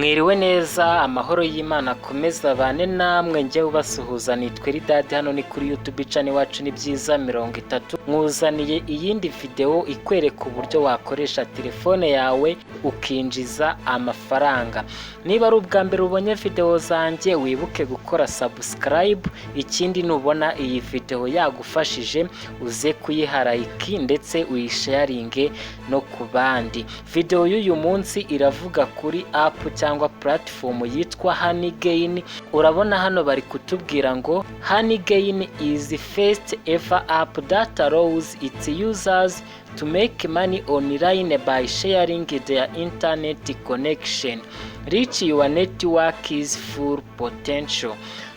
Mwiriwe neza, amahoro y'Imana akomeza bane namwe, njye ubasuhuza nitwe Ridadi, hano ni kuri YouTube channel wacu ni byiza 30. Mwuzaniye iyindi video ikwereka uburyo wakoresha telefone yawe ukinjiza amafaranga. Niba ari ubwa mbere ubonye video zanjye, wibuke gukora subscribe. Ikindi nubona iyi video yagufashije, uze kuyiha like ndetse uyisharinge no ku bandi. Video y'uyu munsi iravuga kuri app cyangwa platform yitwa Honeygain. Urabona hano bari kutubwira ngo Honeygain is the first ever app that allows its users to make money online by sharing their internet connection. Reach your network's full potential.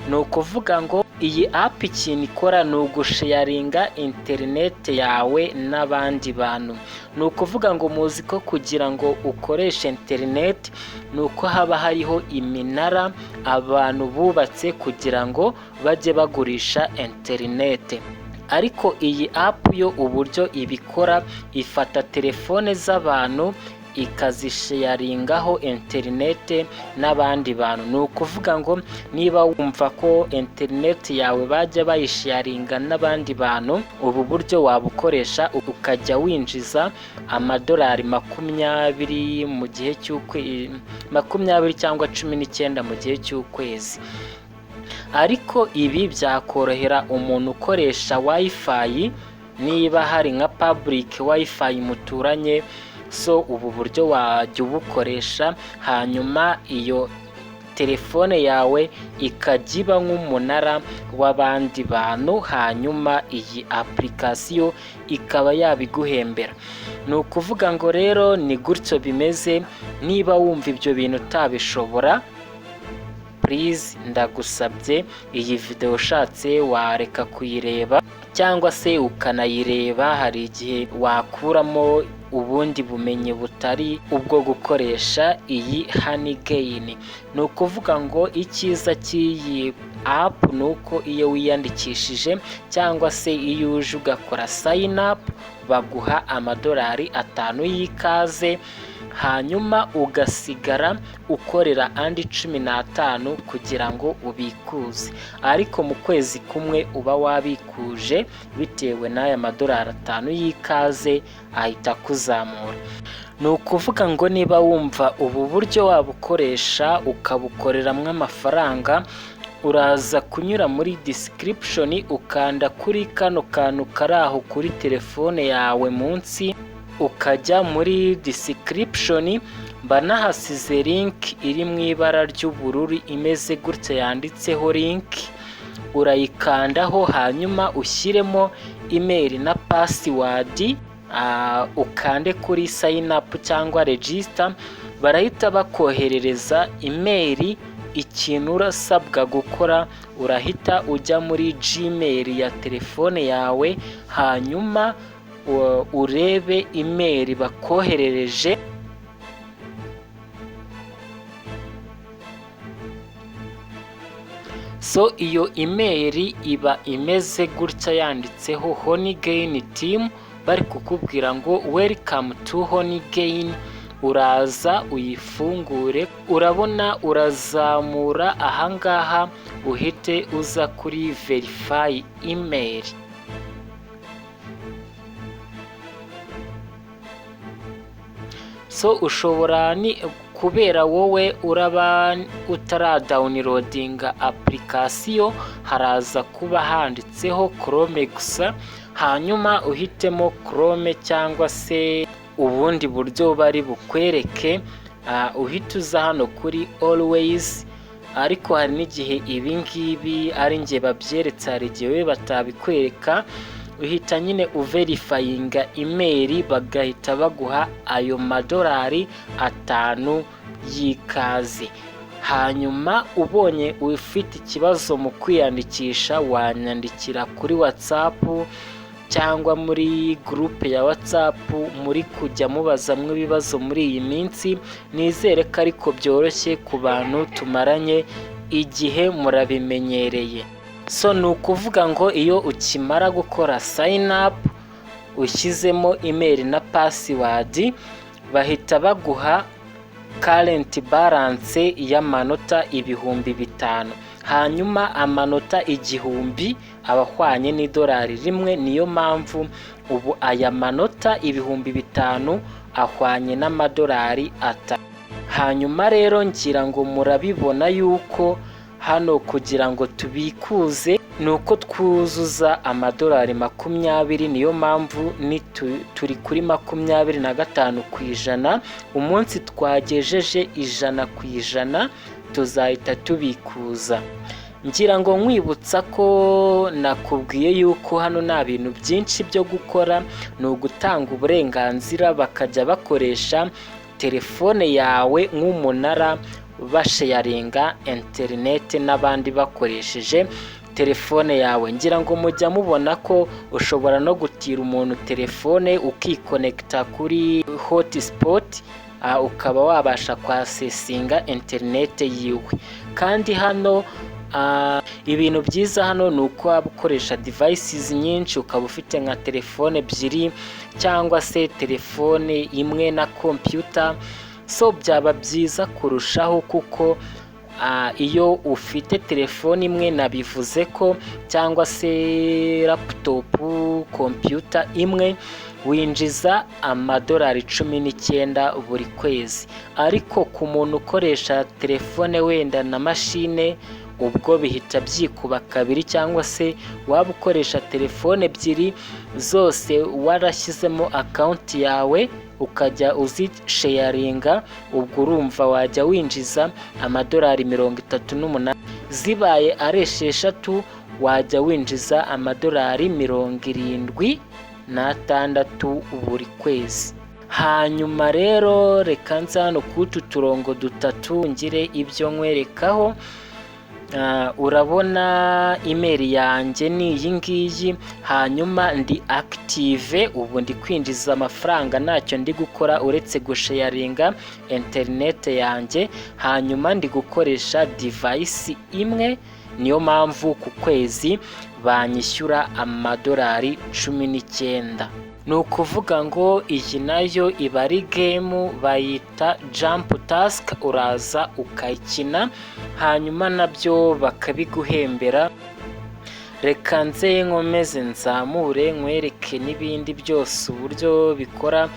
No kuvuga ngo iyi app ikintu ikora ni ugusharinga internet yawe n'abandi bantu. Ni ukuvuga ngo muzi ko kugira ngo ukoreshe internet nuko haba hariho iminara abantu bubatse kugira ngo bajye bagurisha internet. Ariko iyi app yo uburyo ibikora, ifata telefone z'abantu ikazisharingaho internet n'abandi bantu. Ni ukuvuga ngo niba wumva ko internet yawe bajya bayisharinga n'abandi bantu, ubu buryo wabukoresha ukajya winjiza amadolari 20 mu gihe cy'ukwezi, 20 cyangwa 19 mu gihe cy'ukwezi. Ariko ibi byakorohera umuntu ukoresha wifi niba hari nka public wifi muturanye. So ubu buryo wajya ubukoresha, hanyuma iyo telefone yawe ikajiba nk'umunara w'abandi bantu, hanyuma iyi application ikaba yabiguhembera. Ni ukuvuga ngo rero ni gutyo bimeze. Niba wumva ibyo bintu utabishobora, please ndagusabye iyi video ushatse wareka kuyireba cyangwa se ukanayireba, hari igihe wakuramo ubundi bumenyi butari ubwo gukoresha iyi Honeygain. Ni ukuvuga ngo icyiza cy'iyi app nuko iyo wiyandikishije cyangwa se iyo uje ugakora sign up, baguha amadolari 5 y'ikaze, hanyuma ugasigara ukorera andi 15 kugira ngo ubikuze. Ariko mu kwezi kumwe uba wabikuje bitewe n'aya madolari 5 y'ikaze ahita kuzamura. Ni ukuvuga ngo niba wumva ubu buryo wabukoresha ukabukoreramo amafaranga, uraza kunyura muri description ukanda kuri kano kantu karaho kuri telefone yawe munsi, ukajya muri description, banahasize link iri mu ibara ry'ubururu imeze gutya yanditseho link. Urayikandaho hanyuma ushyiremo email na password, ukande kuri sign up cyangwa register. Barahita bakoherereza email. Ikintu urasabwa gukora, urahita ujya muri Gmail ya telefone yawe, hanyuma urebe email bakoherereje. So iyo email iba imeze gutya yanditseho Honeygain team, bari kukubwira ngo welcome to Honeygain. Uraza uyifungure, urabona urazamura ahangaha, uhite uza kuri verify email. So ushobora ni kubera wowe uraba utaradownloadinga application, haraza kuba handitseho Chrome gusa, hanyuma uhitemo Chrome cyangwa se ubundi buryo bari bukwereke. Uhita uza hano kuri always. Ariko hari n'igihe ibi ngibi ari nge babyeretse, hari igihe batabikwereka. Uhita nyine uverifyinga email, bagahita baguha ayo madolari 5 y'ikaze. Hanyuma ubonye ufite ikibazo mu kwiyandikisha, wanyandikira kuri watsap cyangwa muri groupe ya watsap, muri kujya mubazamwe ibibazo muri iyi minsi. Nizere ko ariko byoroshye ku bantu tumaranye igihe murabimenyereye. So ni ukuvuga ngo iyo ukimara gukora sign up, ushyizemo email na password, bahita baguha current balance y'amanota 5,000, hanyuma amanota 1,000 aba ahwanye n'idolari rimwe. Niyo mpamvu ubu aya manota 5,000 ahwanye n'amadolari 5. Hanyuma rero ngira ngo murabibona yuko hano kugira ngo tubikuze nuko twuzuza amadolari 20. Niyo mpamvu turi kuri 25%. Umunsi twagejeje 100% tuzahita tubikuza. Ngira ngo nkwibutsa ko nakubwiye yuko hano nta bintu byinshi byo gukora, ni ugutanga uburenganzira bakajya bakoresha telefone yawe nk'umunara basharinga internet n'abandi bakoresheje telefone yawe. Ngira ngo mujya mubona ko ushobora no gutira umuntu telefone ukikonekta kuri hotspot, ukaba wabasha kwasesinga internet yiwe. Kandi hano ibintu byiza hano ni uko waba ukoresha devices nyinshi, ukaba ufite nka telefone 2 cyangwa se telefone imwe na computer. So byaba byiza kurushaho kuko iyo ufite telefone imwe, nabivuze ko, cyangwa se laptop computer imwe, winjiza amadolari 19 buri kwezi. Ariko ku muntu ukoresha telefone wenda na machine, ubwo bihita byikuba 2, cyangwa se waba ukoresha telefone 2 zose warashyizemo account yawe ukajya uzisharinga, ubwo urumva wajya winjiza amadolari 38. Zibaye ari 6 wajya winjiza amadolari 76 buri kwezi. Hanyuma rero reka nza hano kutu turongo 3 ngire ibyo nkwerekaho. Urabona email yanjye ni iyi ngiyi, hanyuma ndi active, ubu ndi kwinjiza amafaranga, ntacyo ndi gukora uretse gusharinga internet yanjye. Hanyuma ndi gukoresha device imwe, niyo mpamvu ku kwezi banyishyura amadolari 19. Ni ukuvuga ngo iyi nayo iba ari game bayita jump task, uraza ukayikina hanyuma nabyo bakabiguhembera. Reka nze nkomeze nzamure nkwereke n'ibindi byose uburyo bikora.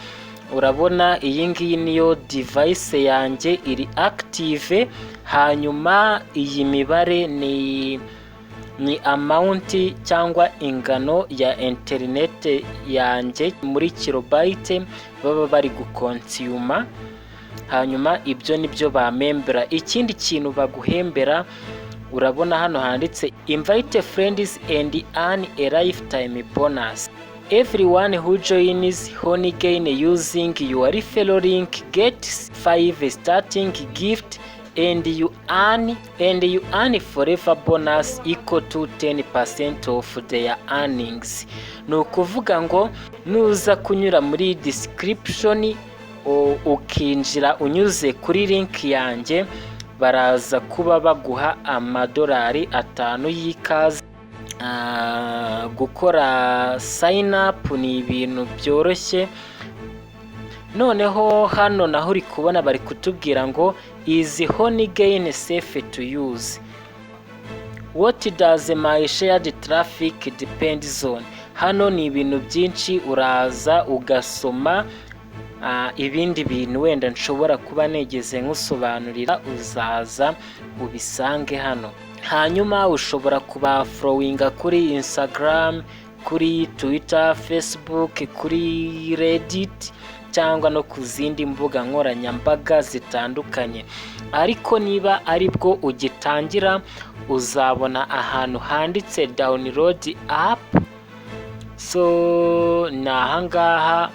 Urabona iyi ngiyi niyo device yanjye iri active, hanyuma iyi mibare ni amount cyangwa ingano ya internet yanjye muri kilobyte baba bari guconsume. Hanyuma ibyo nibyo bamembera. Ikindi kintu baguhembera, urabona hano handitse invite friends and earn a lifetime bonus. Everyone who joins Honeygain using your referral link gets 5 starting gift and you earn forever bonus equal to 10% of their earnings. Ni ukuvuga ngo nuza kunyura muri description ukinjira unyuze kuri link yanjye, baraza kuba baguha amadolari 5 y'ikaze. Gukora sign up ni ibintu byoroshye. Noneho hano naho uri kubona bari kutubwira ngo is Honeygain safe to use? What does my shared traffic depends on? Hano ni ibintu byinshi, uraza ugasoma ibindi bintu wenda nshobora kuba negeze nkusobanurira, uzaza ubisange hano. Hanyuma ushobora kuba followinga kuri Instagram, kuri Twitter, Facebook, kuri Reddit cyangwa no ku zindi mbuga nkoranyambaga zitandukanye. Ariko niba aribwo ugitangira, uzabona ahantu handitse download app. So nahangaha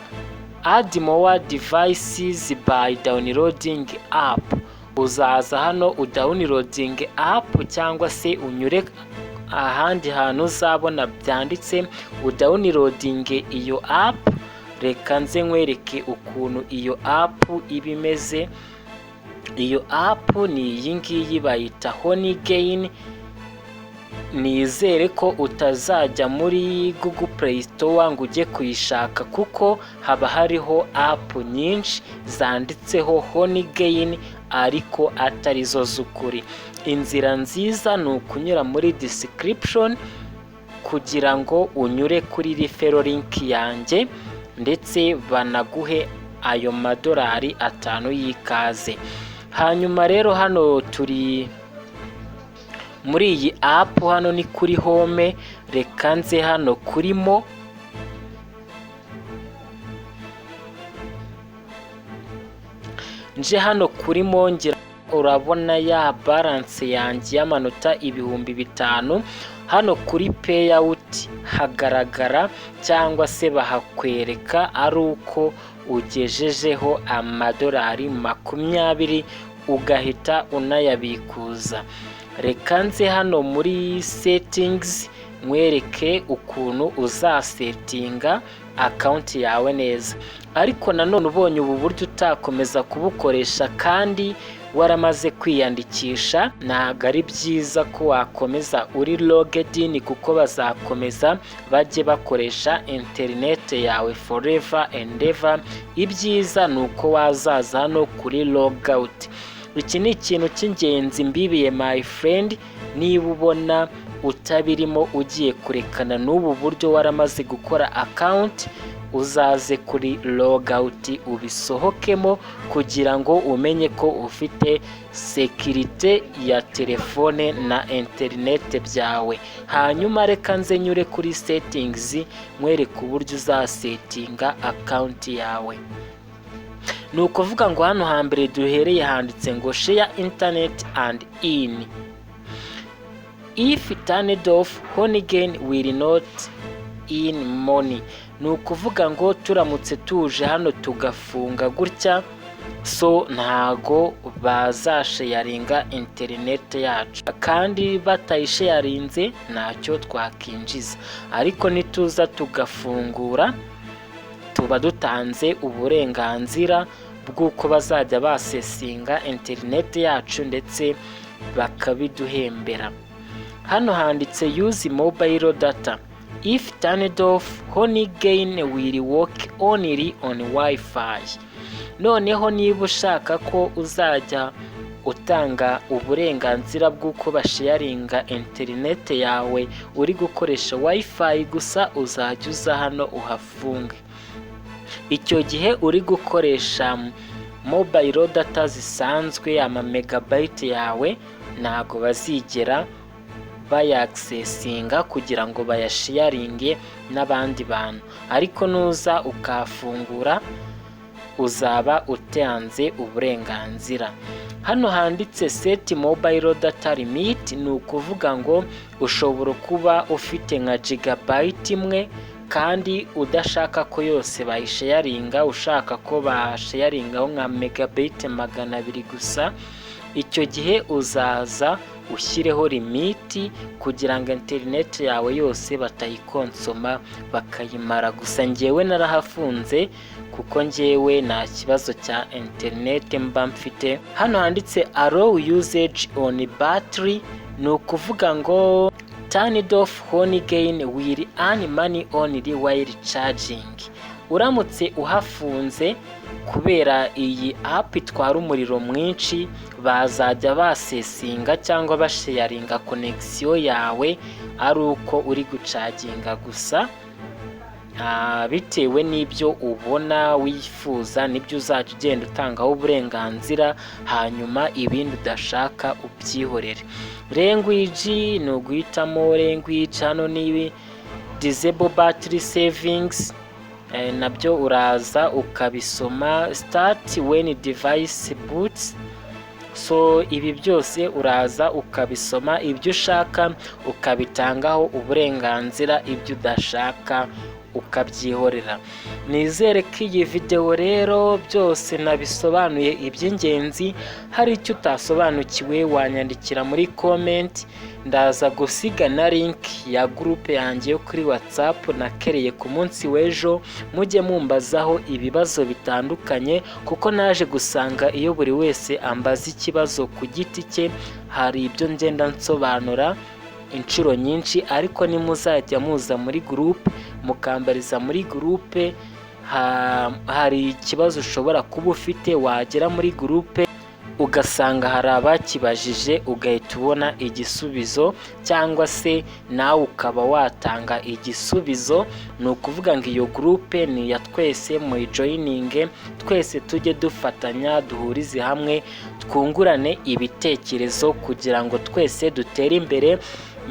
add more devices by downloading app. Uzaza hano udownloading app, cyangwa se unyure ahandi hantu uzabona byanditse udownloading iyo app. Reka nze nkwereke ukuntu iyo app ibimeze. Iyo app ni iyi ngiyi bayita Honeygain. nizere ko utazajya muri Google Play Store ngo ujye kuyishaka, kuko haba hariho app nyinshi zanditseho Honeygain ariko atarizo z'ukuri. Inzira nziza ni ukunyura muri description kugira ngo unyure kuri referral link yanjye ndetse banaguhe ayo madolari 5 y'ikaze. Hanyuma rero hano turi muri iyi app, hano ni kuri home. Reka nze hano kurimo, nje hano kurimo ngira urabona ya balance yanjye y'amanota 5,000. Hano kuri payout hagaragara cyangwa se bahakwereka ari uko ugejejeho amadolari 20 ugahita unayabikuza. Reka nze hano muri settings mwereke ukuntu uzasetinga account yawe neza. Ariko nanone ubonye ubu buryo utakomeza kubukoresha kandi waramaze kwiyandikisha, ntabwo ari byiza ko wakomeza uri logged in, kuko bazakomeza bajye bakoresha internet yawe forever and ever. Ibyiza ni uko wazaza hano kuri logout. Iki ni ikintu cy'ingenzi mbibiye my friend. Niba ubona utabirimo ugiye kurekana n'ubu buryo waramaze gukora account, uzaze kuri logout ubisohokemo kugira ngo umenye ko ufite security ya telefone na internet byawe. Hanyuma reka nze nyure kuri settings mwereke uburyo uzasetinga account yawe. Ni ukuvuga ngo hano hambere duhereye handitse ngo share internet and in. If turned off, Honeygain will not in money. Ni ukuvuga ngo turamutse tuje hano tugafunga gutya, so ntago bazasharinga internet yacu, kandi batayisharinze ntacyo twakinjiza. Ariko nituza tugafungura, tuba dutanze uburenganzira bw'uko bazajya basesinga internet yacu ndetse bakabiduhembera. Hano handitse use mobile data. If turned off, Honeygain will work only on Wi-Fi. Noneho niba ushaka ko uzajya utanga uburenganzira bw'uko basharinga internet yawe uri gukoresha Wi-Fi gusa, uzajya uza hano uhafunge. Icyo gihe uri gukoresha mobile data zisanzwe ama megabyte yawe ntago bazigera bayaccessinga kugira ngo bayasharinge n'abandi bantu. Ariko nuza ukafungura uzaba utanze uburenganzira. Hano handitse set mobile data limit. Ni ukuvuga ngo ushobora kuba ufite nka gigabyte imwe kandi udashaka ko yose bayisharinga, ushaka ko basharingaho nka megabyte 200 gusa. Icyo gihe uzaza ushyireho limiti kugira ngo internet yawe yose batayikonsoma bakayimara. Gusa njyewe narahafunze kuko njyewe nta kibazo cya internet mba mfite. Hano handitse allow usage on battery. Ni ukuvuga ngo turned off, Honeygain will earn money only while charging. Uramutse uhafunze kubera iyi app itwara umuriro mwinshi, bazajya basesinga cyangwa basharinga connection yawe ari uko uri gucaginga gusa. Bitewe n'ibyo ubona wifuza nibyo uzajya ugenda utangaho uburenganzira, hanyuma ibindi udashaka ubyihorere. Language ni uguhitamo language. Hano ni disable battery savings, nabyo uraza ukabisoma. Start when device boots. So ibi byose uraza ukabisoma, ibyo ushaka ukabitangaho uburenganzira, ibyo udashaka ukabyihorera. Nizere ko iyi video rero byose nabisobanuye iby'ingenzi. Hari icyo utasobanukiwe wanyandikira muri comment. Ndaza gusiga na link ya groupe yanjye yo kuri WhatsApp nakereye ku munsi w'ejo, mujye mumbazaho ibibazo bitandukanye, kuko naje gusanga iyo buri wese ambaza ikibazo ku giti cye hari ibyo ngenda nsobanura inshuro nyinshi, ariko nimuzajya muza muri groupe mukambariza muri groupe, hari ikibazo ushobora kuba ufite, wagera muri groupe ugasanga hari abakibajije ugahita ubona igisubizo, cyangwa se nawe ukaba watanga igisubizo. Ni ukuvuga ngo iyo groupe ni ya twese, muyijoyininge twese tujye dufatanya, duhurize hamwe, twungurane ibitekerezo kugira ngo twese dutere imbere.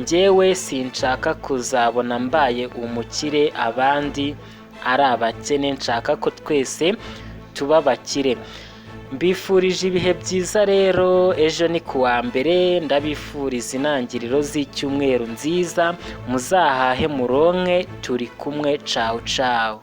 Njyewe sinshaka kuzabona mbaye umukire abandi ari abakene, nshaka ko twese tuba bakire. Mbifurije ibihe byiza rero, ejo ni kuwa mbere, ndabifuriza intangiriro z'icyumweru nziza, muzahahe muronke, turi kumwe, ciao ciao.